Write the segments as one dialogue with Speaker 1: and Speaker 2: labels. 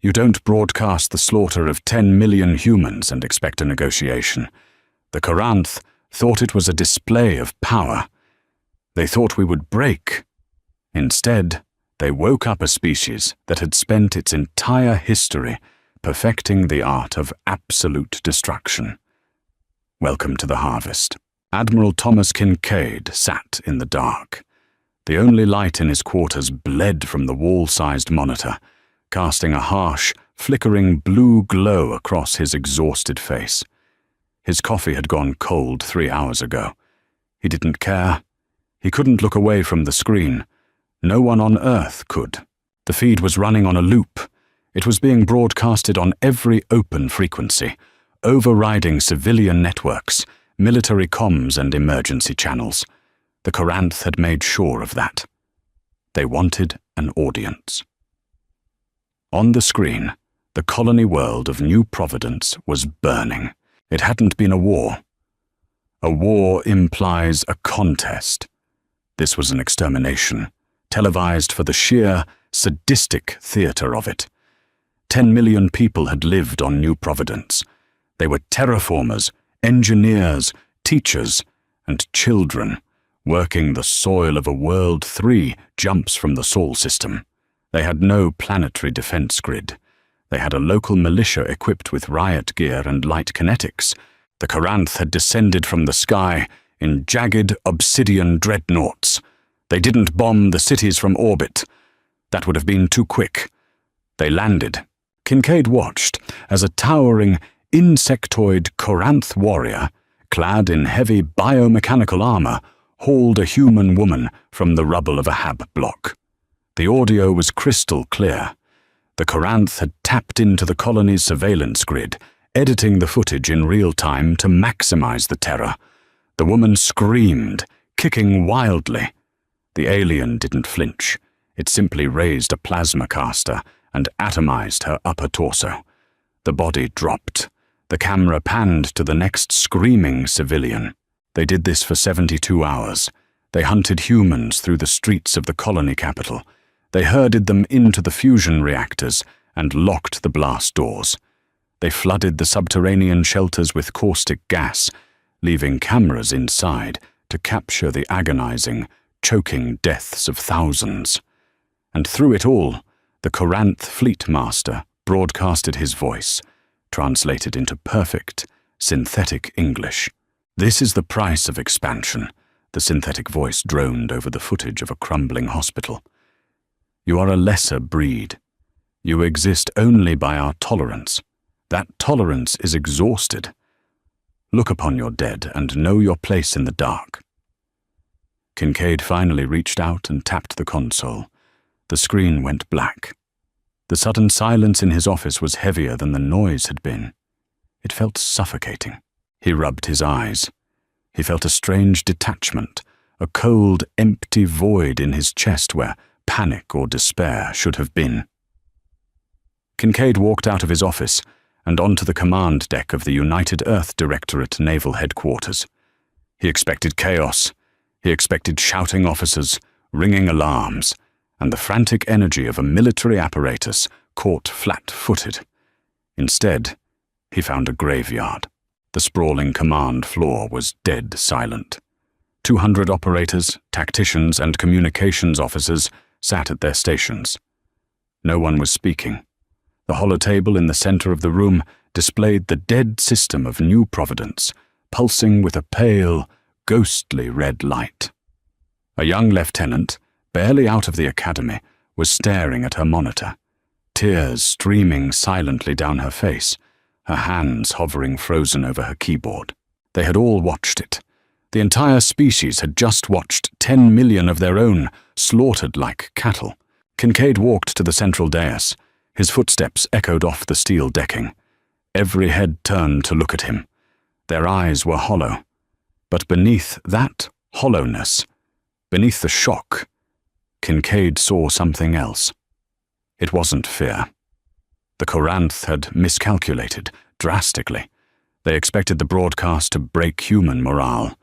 Speaker 1: You don't broadcast the slaughter of 10 million humans and expect a negotiation. The Coranth thought it was a display of power. They thought we would break. Instead, they woke up a species that had spent its entire history perfecting the art of absolute destruction. Welcome to the harvest. Admiral Thomas Kincaid sat in the dark. The only light in his quarters bled from the wall-sized monitor, casting a harsh, flickering blue glow across his exhausted face. His coffee had gone cold 3 hours ago. He didn't care. He couldn't look away from the screen. No one on Earth could. The feed was running on a loop. It was being broadcasted on every open frequency, overriding civilian networks, military comms and emergency channels. The Coranth had made sure of that. They wanted an audience. On the screen, the colony world of New Providence was burning. It hadn't been a war. A war implies a contest. This was an extermination, televised for the sheer, sadistic theatre of it. 10 million people had lived on New Providence. They were terraformers, engineers, teachers, and children, working the soil of a world 3 jumps from the Sol system. They had no planetary defense grid. They had a local militia equipped with riot gear and light kinetics. The Coranth had descended from the sky in jagged obsidian dreadnoughts. They didn't bomb the cities from orbit. That would have been too quick. They landed. Kincaid watched as a towering, insectoid Coranth warrior, clad in heavy biomechanical armor, hauled a human woman from the rubble of a hab block. The audio was crystal clear. The Coranth had tapped into the colony's surveillance grid, editing the footage in real time to maximize the terror. The woman screamed, kicking wildly. The alien didn't flinch. It simply raised a plasma caster and atomized her upper torso. The body dropped. The camera panned to the next screaming civilian. They did this for 72 hours. They hunted humans through the streets of the colony capital. They herded them into the fusion reactors and locked the blast doors. They flooded the subterranean shelters with caustic gas, leaving cameras inside to capture the agonizing, choking deaths of thousands. And through it all, the Coranth Fleet Master broadcasted his voice, translated into perfect, synthetic English. "This is the price of expansion," the synthetic voice droned over the footage of a crumbling hospital. "You are a lesser breed. You exist only by our tolerance. That tolerance is exhausted. Look upon your dead and know your place in the dark." Kincaid finally reached out and tapped the console. The screen went black. The sudden silence in his office was heavier than the noise had been. It felt suffocating. He rubbed his eyes. He felt a strange detachment, a cold, empty void in his chest where panic or despair should have been. Kincaid walked out of his office and onto the command deck of the United Earth Directorate Naval Headquarters. He expected chaos. He expected shouting officers, ringing alarms, and the frantic energy of a military apparatus caught flat-footed. Instead, he found a graveyard. The sprawling command floor was dead silent. 200 operators, tacticians, and communications officers sat at their stations. No one was speaking. The holotable in the center of the room displayed the dead system of New Providence, pulsing with a pale, ghostly red light. A young lieutenant, barely out of the academy, was staring at her monitor, tears streaming silently down her face, her hands hovering frozen over her keyboard. They had all watched it. The entire species had just watched 10 million of their own slaughtered like cattle. Kincaid walked to the central dais. His footsteps echoed off the steel decking. Every head turned to look at him. Their eyes were hollow. But beneath that hollowness, beneath the shock, Kincaid saw something else. It wasn't fear. The Coranth had miscalculated, drastically. They expected the broadcast to break human morale.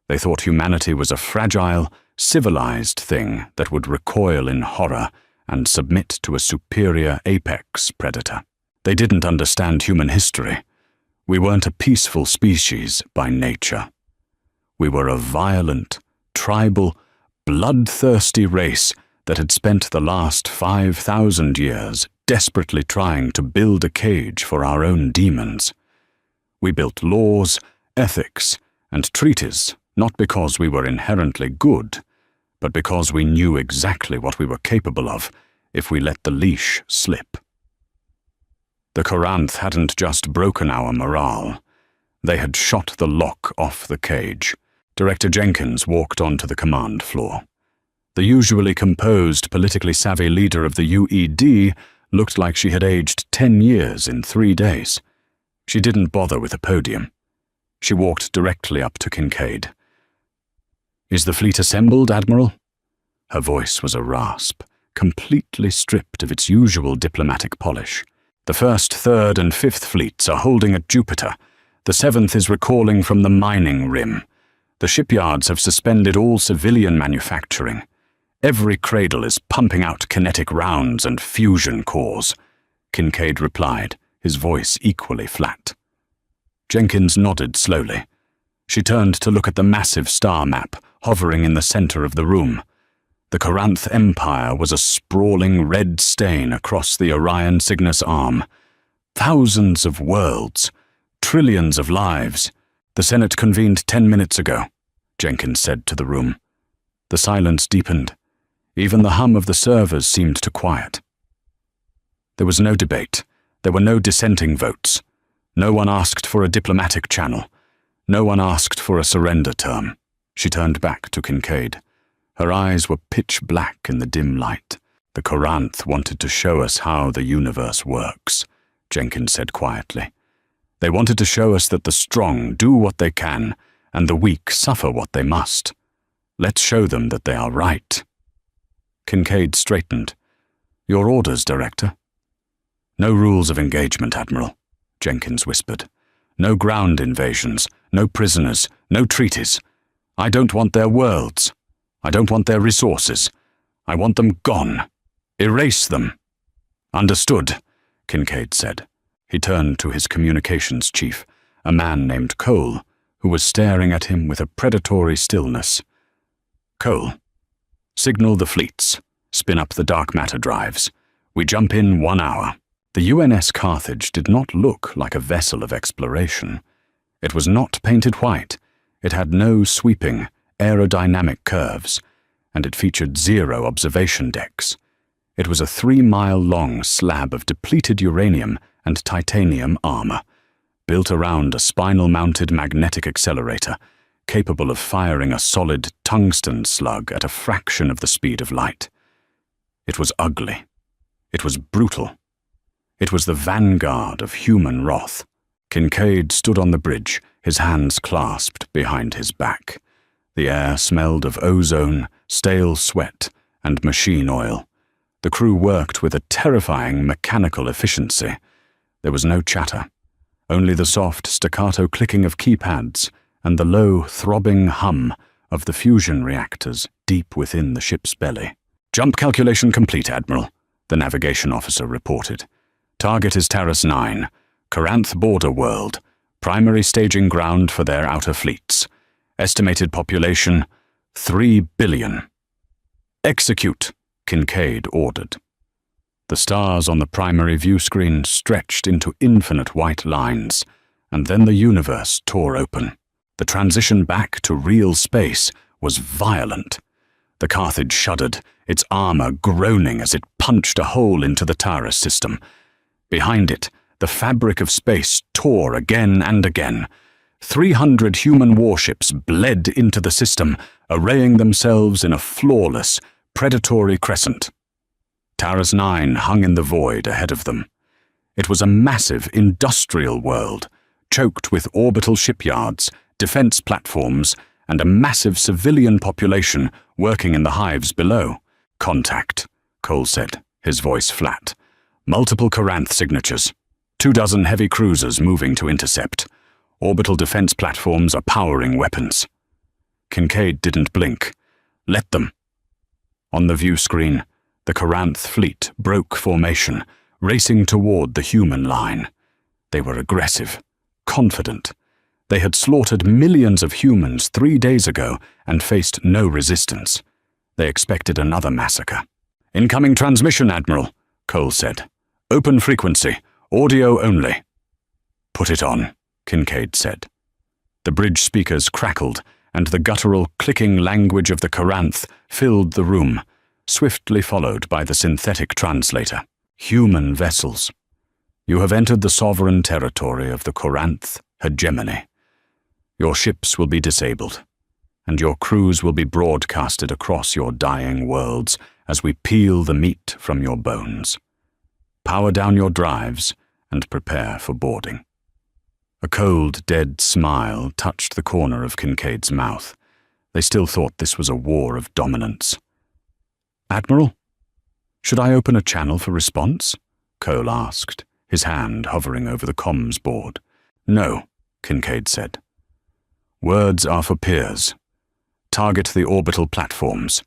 Speaker 1: They thought humanity was a fragile, civilized thing that would recoil in horror and submit to a superior apex predator. They didn't understand human history. We weren't a peaceful species by nature. We were a violent, tribal, bloodthirsty race that had spent the last 5,000 years desperately trying to build a cage for our own demons. We built laws, ethics, and treaties not because we were inherently good, but because we knew exactly what we were capable of if we let the leash slip. The Coranth hadn't just broken our morale. They had shot the lock off the cage. Director Jenkins walked onto the command floor. The usually composed, politically savvy leader of the UED looked like she had aged 10 years in 3 days. She didn't bother with a podium. She walked directly up to Kincaid. "Is the fleet assembled, Admiral?" Her voice was a rasp, completely stripped of its usual diplomatic polish. "The 1st, 3rd, and 5th fleets are holding at Jupiter. The 7th is recalling from the mining rim. The shipyards have suspended all civilian manufacturing. Every cradle is pumping out kinetic rounds and fusion cores," Kincaid replied, his voice equally flat. Jenkins nodded slowly. She turned to look at the massive star map hovering in the center of the room. The Coranth Empire was a sprawling red stain across the Orion Cygnus arm. Thousands of worlds, trillions of lives. "The Senate convened 10 minutes ago," Jenkins said to the room. The silence deepened. Even the hum of the servers seemed to quiet. There was no debate. There were no dissenting votes. No one asked for a diplomatic channel. No one asked for a surrender term. She turned back to Kincaid. Her eyes were pitch black in the dim light. "The Coranth wanted to show us how the universe works," Jenkins said quietly. "They wanted to show us that the strong do what they can, and the weak suffer what they must. Let's show them that they are right." Kincaid straightened. "Your orders, Director?" "No rules of engagement, Admiral," Jenkins whispered. "No ground invasions, no prisoners, no treaties. I don't want their worlds. I don't want their resources. I want them gone. Erase them." "Understood," Kincaid said. He turned to his communications chief, a man named Cole, who was staring at him with a predatory stillness. "Cole, signal the fleets. Spin up the dark matter drives. We jump in 1 hour." The UNS Carthage did not look like a vessel of exploration. It was not painted white. It had no sweeping, aerodynamic curves, and it featured 0 observation decks. It was a 3-mile-long slab of depleted uranium and titanium armor, built around a spinal-mounted magnetic accelerator, capable of firing a solid tungsten slug at a fraction of the speed of light. It was ugly. It was brutal. It was the vanguard of human wrath. Kincaid stood on the bridge, his hands clasped behind his back. The air smelled of ozone, stale sweat, and machine oil. The crew worked with a terrifying mechanical efficiency. There was no chatter, only the soft staccato clicking of keypads and the low, throbbing hum of the fusion reactors deep within the ship's belly. "Jump calculation complete, Admiral," the navigation officer reported. "Target is Taurus 9, Coranth border world, primary staging ground for their outer fleets. Estimated population, 3 billion. "Execute," Kincaid ordered. The stars on the primary view screen stretched into infinite white lines, and then the universe tore open. The transition back to real space was violent. The Carthage shuddered, its armor groaning as it punched a hole into the Taurus system. Behind it, the fabric of space tore again and again. 300 human warships bled into the system, arraying themselves in a flawless, predatory crescent. Taurus 9 hung in the void ahead of them. It was a massive industrial world, choked with orbital shipyards, defense platforms, and a massive civilian population working in the hives below. "Contact," Cole said, his voice flat. "Multiple Coranth signatures. 24 heavy cruisers moving to intercept. Orbital defense platforms are powering weapons." Kincaid didn't blink. "Let them." On the view screen, The Coranth fleet broke formation, racing toward the human line. They were aggressive, confident. They had slaughtered millions of humans 3 days ago and faced no resistance. They expected another massacre. "Incoming transmission, Admiral," Cole said. "Open frequency, audio only." "Put it on," Kincaid said. The bridge speakers crackled, and the guttural, clicking language of the Coranth filled the room, swiftly followed by the synthetic translator. "Human vessels. You have entered the sovereign territory of the Coranth hegemony. Your ships will be disabled, and your crews will be broadcasted across your dying worlds as we peel the meat from your bones. Power down your drives and prepare for boarding." A cold, dead smile touched the corner of Kincaid's mouth. They still thought this was a war of dominance. "Admiral, should I open a channel for response?" Cole asked, his hand hovering over the comms board. "No," Kincaid said. "Words are for peers. Target the orbital platforms.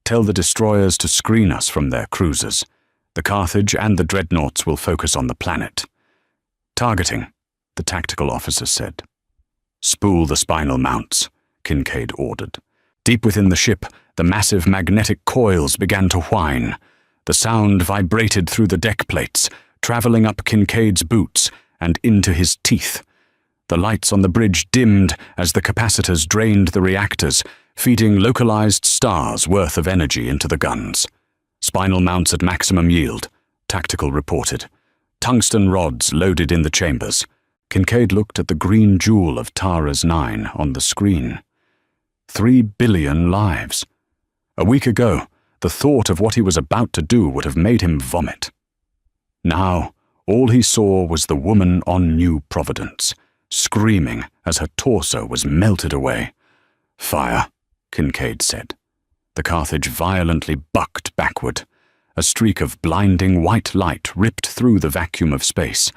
Speaker 1: Tell the destroyers to screen us from their cruisers. The Carthage and the dreadnoughts will focus on the planet." "Targeting," the tactical officer said. "Spool the spinal mounts," Kincaid ordered. Deep within the ship, the massive magnetic coils began to whine. The sound vibrated through the deck plates, traveling up Kincaid's boots and into his teeth. The lights on the bridge dimmed as the capacitors drained the reactors, feeding localized stars worth of energy into the guns. "Spinal mounts at maximum yield," Tactical reported. "Tungsten rods loaded in the chambers." Kincaid looked at the green jewel of Taurus 9 on the screen. 3 billion lives. A week ago, the thought of what he was about to do would have made him vomit. Now, all he saw was the woman on New Providence, screaming as her torso was melted away. "Fire," Kincaid said. The Carthage violently bucked backward. A streak of blinding white light ripped through the vacuum of space.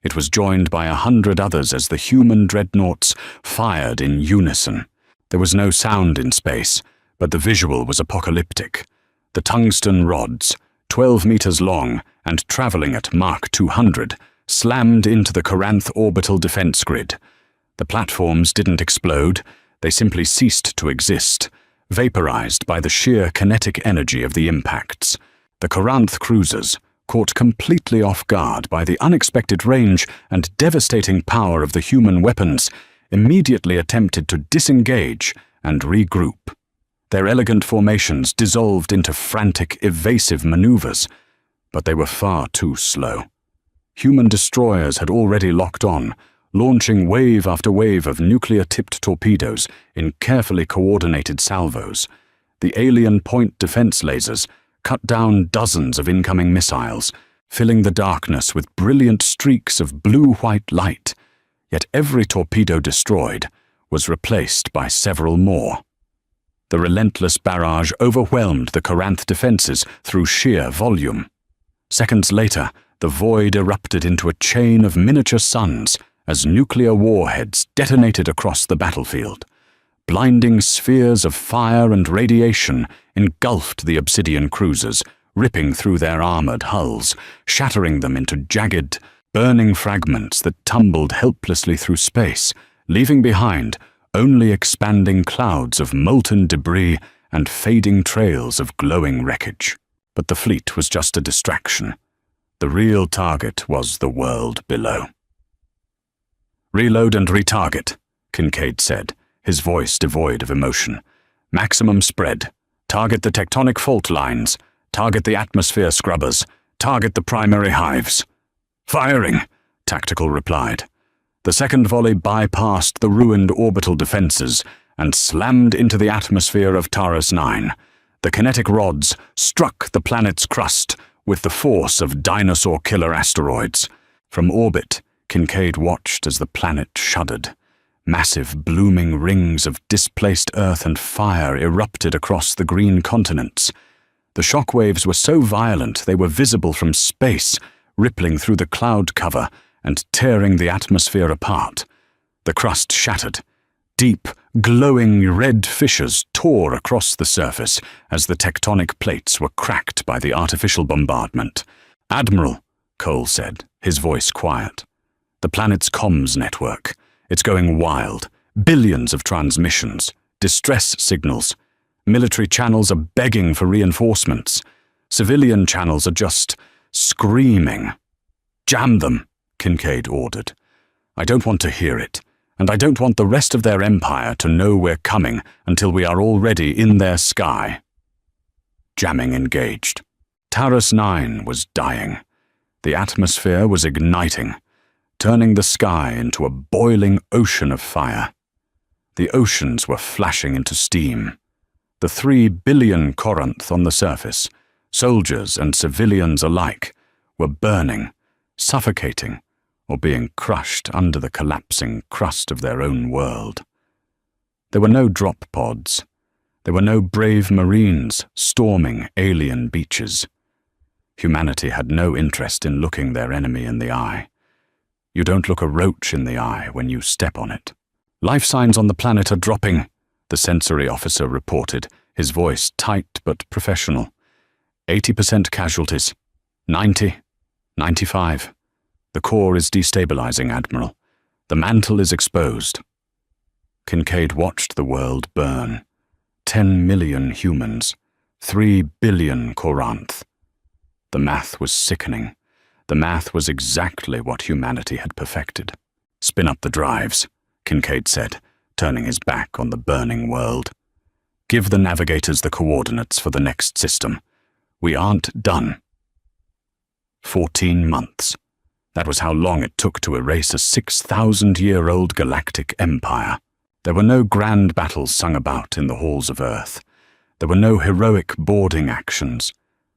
Speaker 1: It was joined by 100 others as the human dreadnoughts fired in unison. There was no sound in space, but the visual was apocalyptic. The tungsten rods, 12 meters long and traveling at Mach 200, slammed into the Coranth orbital defense grid. The platforms didn't explode, they simply ceased to exist, vaporized by the sheer kinetic energy of the impacts. The Coranth cruisers, caught completely off guard by the unexpected range and devastating power of the human weapons, immediately attempted to disengage and regroup. Their elegant formations dissolved into frantic, evasive maneuvers, but they were far too slow. Human destroyers had already locked on, launching wave after wave of nuclear-tipped torpedoes in carefully coordinated salvos. The alien point defense lasers cut down dozens of incoming missiles, filling the darkness with brilliant streaks of blue-white light. Yet every torpedo destroyed was replaced by several more. The relentless barrage overwhelmed the Coranth defenses through sheer volume. Seconds later, the void erupted into a chain of miniature suns as nuclear warheads detonated across the battlefield. Blinding spheres of fire and radiation engulfed the obsidian cruisers, ripping through their armored hulls, shattering them into jagged, burning fragments that tumbled helplessly through space, leaving behind only expanding clouds of molten debris and fading trails of glowing wreckage. But the fleet was just a distraction. The real target was the world below. "Reload and retarget," Kincaid said, his voice devoid of emotion. "Maximum spread. Target the tectonic fault lines. Target the atmosphere scrubbers. Target the primary hives." "Firing," Tactical replied. The second volley bypassed the ruined orbital defenses and slammed into the atmosphere of Taurus 9. The kinetic rods struck the planet's crust with the force of dinosaur-killer asteroids. From orbit, Kincaid watched as the planet shuddered. Massive blooming rings of displaced earth and fire erupted across the green continents. The shockwaves were so violent they were visible from space, rippling through the cloud cover and tearing the atmosphere apart. The crust shattered. Deep, glowing red fissures tore across the surface as the tectonic plates were cracked by the artificial bombardment. "Admiral," Cole said, his voice quiet. "The planet's comms network. It's going wild. Billions of transmissions, distress signals. Military channels are begging for reinforcements. Civilian channels are just screaming." "Jam them," Kincaid ordered. "I don't want to hear it, and I don't want the rest of their empire to know we're coming until we are already in their sky." Jamming engaged. Taurus 9 was dying. The atmosphere was igniting, turning the sky into a boiling ocean of fire. The oceans were flashing into steam. The 3 billion Corinth on the surface, soldiers and civilians alike, were burning, suffocating, or being crushed under the collapsing crust of their own world. There were no drop pods. There were no brave Marines storming alien beaches. Humanity had no interest in looking their enemy in the eye. You don't look a roach in the eye when you step on it. "Life signs on the planet are dropping," the sensory officer reported, his voice tight but professional. 80% casualties. 90. 95. The core is destabilizing, Admiral. The mantle is exposed. Kincaid watched the world burn. 10 million humans. 3 billion Corinth. The math was sickening. The math was exactly what humanity had perfected. "Spin up the drives," Kincaid said, turning his back on the burning world. "Give the navigators the coordinates for the next system. We aren't done." 14 months. That was how long it took to erase a 6,000-year-old galactic empire. There were no grand battles sung about in the halls of Earth. There were no heroic boarding actions.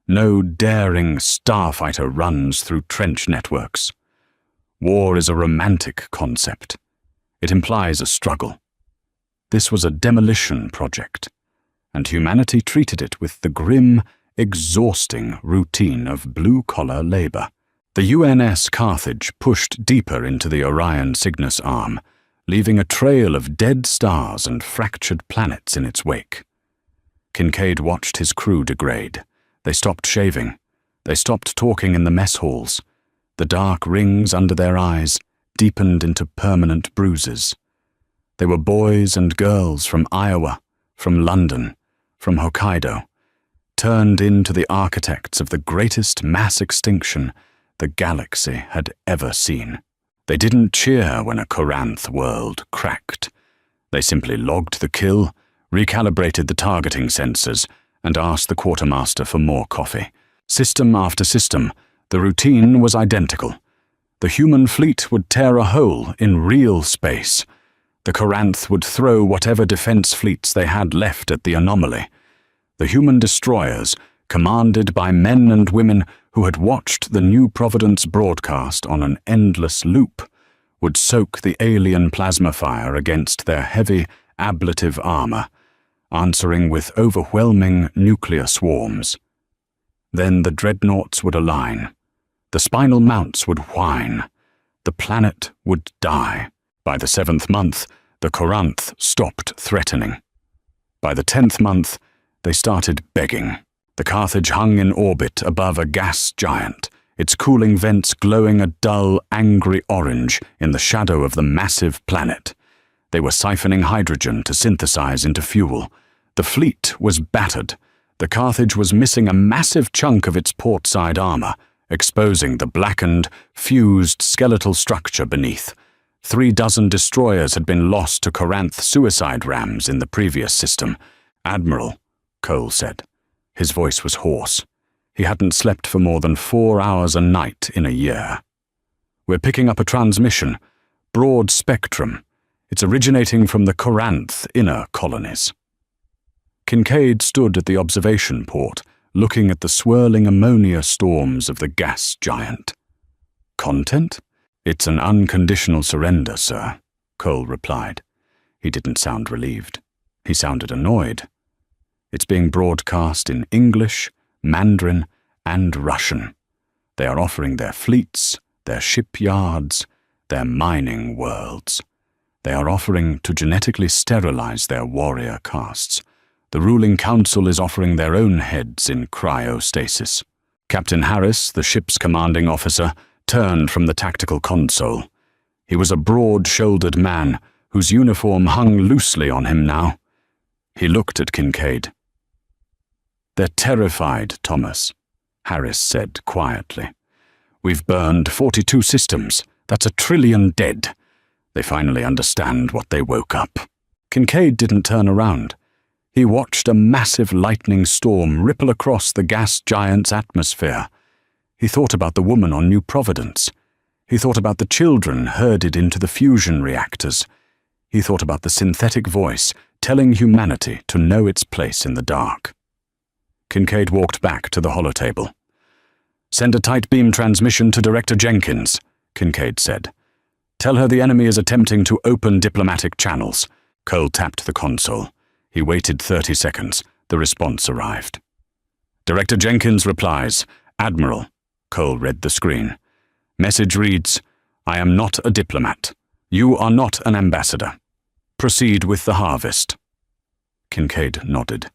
Speaker 1: No daring starfighter runs through trench networks. War is a romantic concept. It implies a struggle. This was a demolition project, and humanity treated it with the grim, exhausting routine of blue-collar labor. The UNS Carthage pushed deeper into the Orion Cygnus arm, leaving a trail of dead stars and fractured planets in its wake. Kincaid watched his crew degrade. They stopped shaving. They stopped talking in the mess halls. The dark rings under their eyes deepened into permanent bruises. They were boys and girls from Iowa, from London, from Hokkaido, turned into the architects of the greatest mass extinction the galaxy had ever seen. They didn't cheer when a Corinth world cracked. They simply logged the kill, recalibrated the targeting sensors, and asked the quartermaster for more coffee. System after system, the routine was identical. The human fleet would tear a hole in real space. The Corinth would throw whatever defense fleets they had left at the anomaly. The human destroyers, commanded by men and women who had watched the New Providence broadcast on an endless loop, would soak the alien plasma fire against their heavy, ablative armor, answering with overwhelming nuclear swarms. Then the dreadnoughts would align. The spinal mounts would whine. The planet would die. By the 7th month, the Corinth stopped threatening. By the 10th month, they started begging. The Carthage hung in orbit above a gas giant, its cooling vents glowing a dull, angry orange in the shadow of the massive planet. They were siphoning hydrogen to synthesize into fuel. The fleet was battered. The Carthage was missing a massive chunk of its portside armor, exposing the blackened, fused skeletal structure beneath. 36 destroyers had been lost to Corinth suicide rams in the previous system. "Admiral," Cole said. His voice was hoarse. He hadn't slept for more than 4 hours a night in a year. "We're picking up a transmission. Broad spectrum. It's originating from the Corinth inner colonies." Kincaid stood at the observation port, looking at the swirling ammonia storms of the gas giant. "Content? It's an unconditional surrender, sir," Cole replied. He didn't sound relieved. He sounded annoyed. "It's being broadcast in English, Mandarin, and Russian. They are offering their fleets, their shipyards, their mining worlds. They are offering to genetically sterilize their warrior castes. The ruling council is offering their own heads in cryostasis. Captain Harris, the ship's commanding officer, turned from the tactical console. He was a broad-shouldered man whose uniform hung loosely on him now. He looked at Kincaid. "They're terrified, Thomas," Harris said quietly. "We've burned 42 systems. That's 1 trillion dead. They finally understand what they woke up." Kincaid didn't turn around. He watched a massive lightning storm ripple across the gas giant's atmosphere. He thought about the woman on New Providence. He thought about the children herded into the fusion reactors. He thought about the synthetic voice telling humanity to know its place in the dark. Kincaid walked back to the holotable. "Send a tight beam transmission to Director Jenkins," Kincaid said. "Tell her the enemy is attempting to open diplomatic channels." Cole tapped the console. He waited 30 seconds. The response arrived. "Director Jenkins replies, 'Admiral.'" Cole read the screen. "Message reads, 'I am not a diplomat. You are not an ambassador. Proceed with the harvest.'" Kincaid nodded.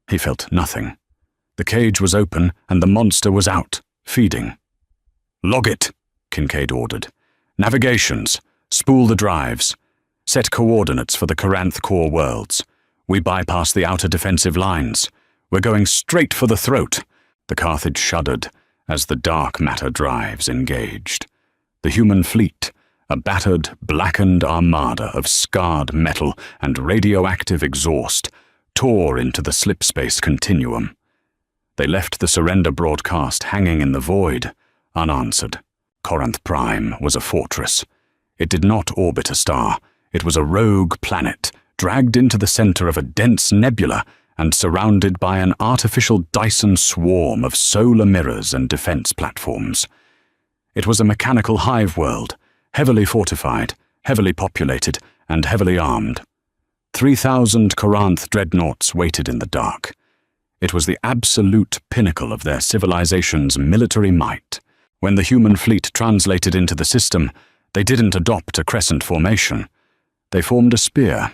Speaker 1: He felt nothing. The cage was open and the monster was out, feeding. "Log it," Kincaid ordered. "Navigations. Spool the drives. Set coordinates for the Coranth core worlds. We bypass the outer defensive lines. We're going straight for the throat." The Carthage shuddered as the dark matter drives engaged. The human fleet, a battered, blackened armada of scarred metal and radioactive exhaust, tore into the slipspace continuum. They left the surrender broadcast hanging in the void, unanswered. Coranth Prime was a fortress. It did not orbit a star. It was a rogue planet, dragged into the center of a dense nebula and surrounded by an artificial Dyson swarm of solar mirrors and defense platforms. It was a mechanical hive world, heavily fortified, heavily populated, and heavily armed. 3,000 Coranth dreadnoughts waited in the dark. It was the absolute pinnacle of their civilization's military might. When the human fleet translated into the system, they didn't adopt a crescent formation. They formed a spear.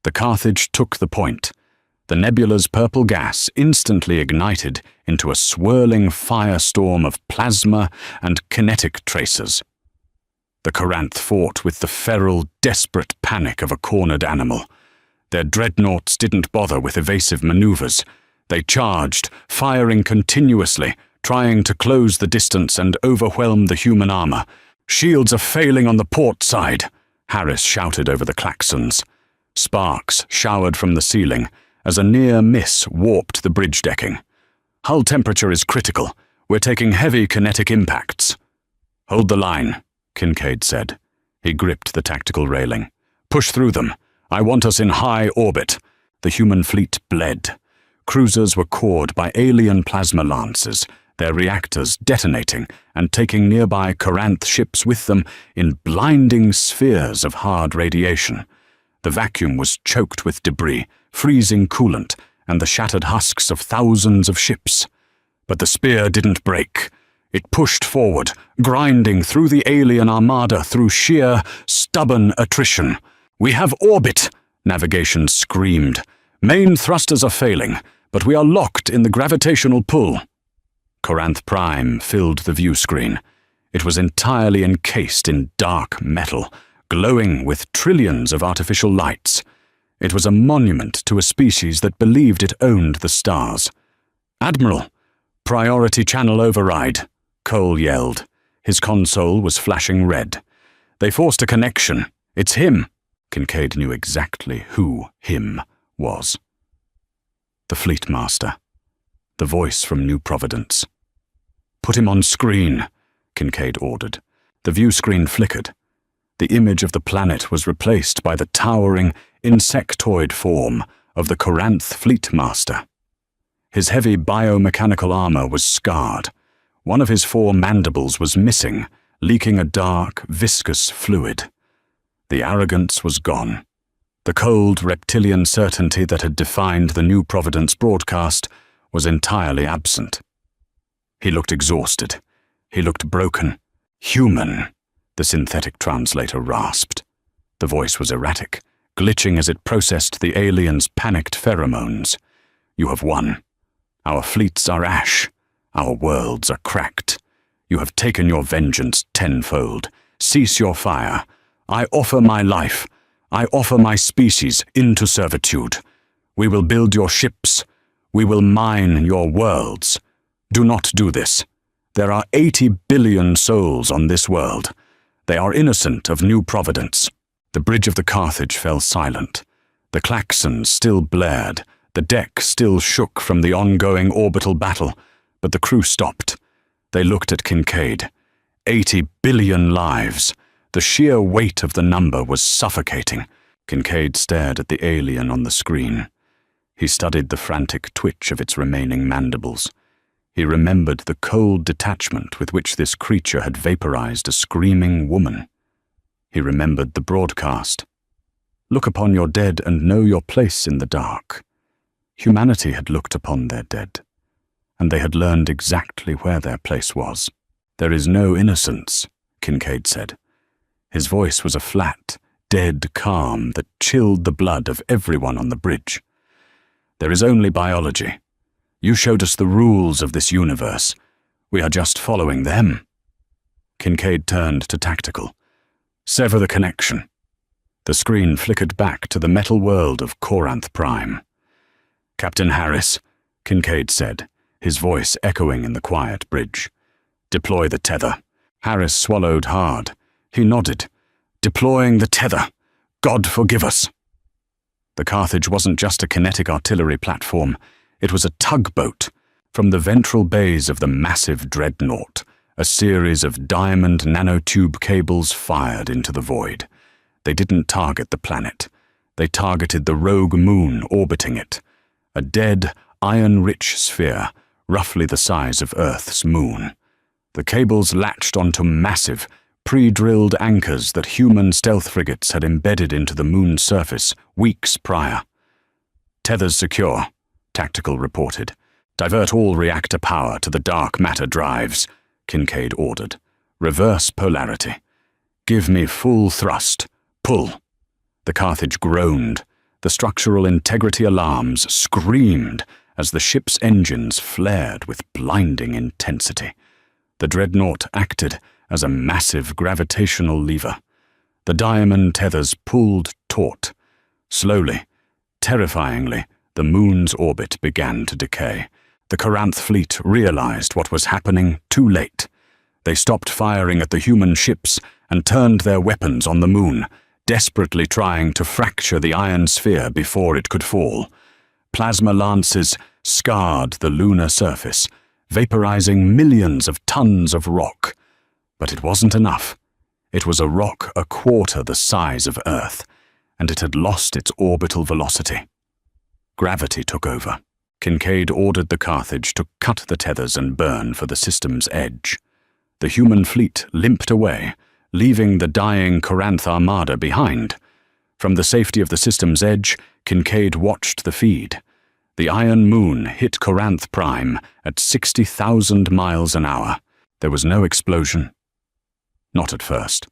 Speaker 1: The Carthage took the point. The nebula's purple gas instantly ignited into a swirling firestorm of plasma and kinetic tracers. The Coranth fought with the feral, desperate panic of a cornered animal. Their dreadnoughts didn't bother with evasive maneuvers. They charged, firing continuously, trying to close the distance and overwhelm the human armor. "Shields are failing on the port side," Harris shouted over the klaxons. Sparks showered from the ceiling as a near miss warped the bridge decking. "Hull temperature is critical. We're taking heavy kinetic impacts." "Hold the line," Kincaid said. He gripped the tactical railing. "Push through them. I want us in high orbit." The human fleet bled. Cruisers were cored by alien plasma lances, their reactors detonating and taking nearby Coranth ships with them in blinding spheres of hard radiation. The vacuum was choked with debris, freezing coolant, and the shattered husks of thousands of ships. But the spear didn't break. It pushed forward, grinding through the alien armada through sheer, stubborn attrition. "We have orbit!" Navigation screamed. "Main thrusters are failing, but we are locked in the gravitational pull." Coranth Prime filled the view screen. It was entirely encased in dark metal, glowing with trillions of artificial lights. It was a monument to a species that believed it owned the stars. "Admiral, priority channel override," Cole yelled. His console was flashing red. "They forced a connection. It's him." Kincaid knew exactly who him was. The Fleet Master. The voice from New Providence. "Put him on screen," Kincaid ordered. The view screen flickered. The image of the planet was replaced by the towering, insectoid form of the Coranth Fleet Master. His heavy biomechanical armor was scarred. One of his 4 mandibles was missing, leaking a dark, viscous fluid. The arrogance was gone. The cold, reptilian certainty that had defined the New Providence broadcast was entirely absent. He looked exhausted. He looked broken. "Human," the synthetic translator rasped. The voice was erratic, glitching as it processed the aliens' panicked pheromones. "You have won. Our fleets are ash. Our worlds are cracked. You have taken your vengeance tenfold. Cease your fire. I offer my life. I offer my species into servitude. We will build your ships. We will mine your worlds. Do not do this. There are 80 billion souls on this world. They are innocent of new providence." The bridge of the Carthage fell silent. The klaxons still blared. The deck still shook from the ongoing orbital battle, but the crew stopped. They looked at Kincaid. 80 billion lives. The sheer weight of the number was suffocating. Kincaid stared at the alien on the screen. He studied the frantic twitch of its remaining mandibles. He remembered the cold detachment with which this creature had vaporized a screaming woman. He remembered the broadcast. "Look upon your dead and know your place in the dark." Humanity had looked upon their dead, and they had learned exactly where their place was. "There is no innocence," Kincaid said. His voice was a flat, dead calm that chilled the blood of everyone on the bridge. "There is only biology. You showed us the rules of this universe. We are just following them." Kincaid turned to Tactical. "Sever the connection." The screen flickered back to the metal world of Coranth Prime. "Captain Harris," Kincaid said, his voice echoing in the quiet bridge. "Deploy the tether." Harris swallowed hard. He nodded. "Deploying the tether. God forgive us." The Carthage wasn't just a kinetic artillery platform. It was a tugboat. From the ventral bays of the massive dreadnought, a series of diamond nanotube cables fired into the void. They didn't target the planet. They targeted the rogue moon orbiting it, a dead, iron-rich sphere, roughly the size of Earth's moon. The cables latched onto massive, pre-drilled anchors that human stealth frigates had embedded into the moon's surface weeks prior. "Tethers secure," Tactical reported. "Divert all reactor power to the dark matter drives," Kincaid ordered. "Reverse polarity. Give me full thrust. Pull." The Carthage groaned. The structural integrity alarms screamed as the ship's engines flared with blinding intensity. The dreadnought acted as a massive gravitational lever. The diamond tethers pulled taut. Slowly, terrifyingly, the moon's orbit began to decay. The Coranth fleet realized what was happening too late. They stopped firing at the human ships and turned their weapons on the moon, desperately trying to fracture the iron sphere before it could fall. Plasma lances scarred the lunar surface, vaporizing millions of tons of rock. But it wasn't enough. It was a rock a quarter the size of Earth, and it had lost its orbital velocity. Gravity took over. Kincaid ordered the Carthage to cut the tethers and burn for the system's edge. The human fleet limped away, leaving the dying Coranth armada behind. From the safety of the system's edge, Kincaid watched the feed. The iron moon hit Coranth Prime at 60,000 miles an hour. There was no explosion. Not at first.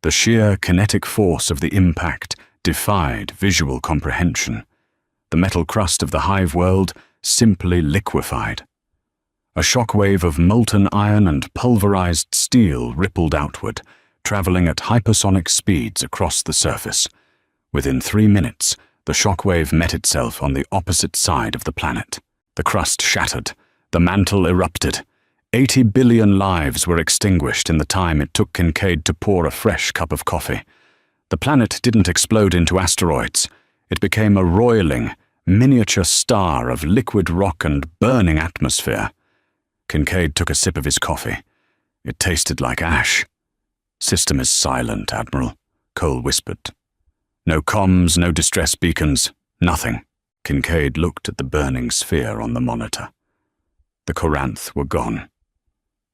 Speaker 1: The sheer kinetic force of the impact defied visual comprehension. The metal crust of the hive world simply liquefied. A shockwave of molten iron and pulverized steel rippled outward, traveling at hypersonic speeds across the surface. Within 3 minutes, the shockwave met itself on the opposite side of the planet. The crust shattered. The mantle erupted. 80 billion lives were extinguished in the time it took Kincaid to pour a fresh cup of coffee. The planet didn't explode into asteroids. It became a roiling, miniature star of liquid rock and burning atmosphere. Kincaid took a sip of his coffee. It tasted like ash. "System is silent, Admiral," Cole whispered. "No comms, no distress beacons, nothing." Kincaid looked at the burning sphere on the monitor. The Coranth were gone.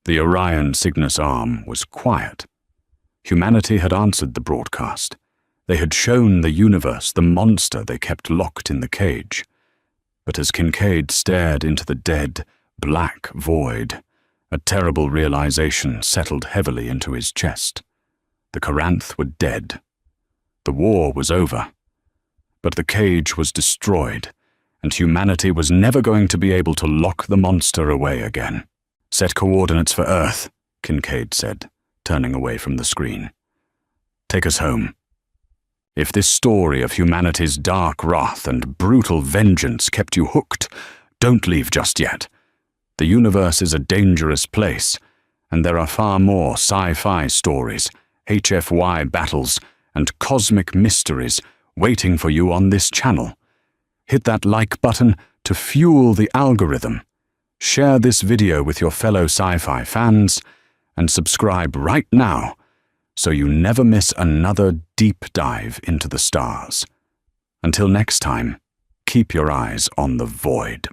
Speaker 1: The Orion Cygnus arm was quiet. Humanity had answered the broadcast. They had shown the universe the monster they kept locked in the cage. But as Kincaid stared into the dead, black void, a terrible realization settled heavily into his chest. The Coranth were dead. The war was over. But the cage was destroyed, and humanity was never going to be able to lock the monster away again. "Set coordinates for Earth," Kincaid said, turning away from the screen. "Take us home. If this story of humanity's dark wrath and brutal vengeance kept you hooked, don't leave just yet. The universe is a dangerous place, and there are far more sci-fi stories, HFY battles, and cosmic mysteries waiting for you on this channel. Hit that like button to fuel the algorithm. Share this video with your fellow sci-fi fans, and subscribe right now so you never miss another deep dive into the stars. Until next time, keep your eyes on the void.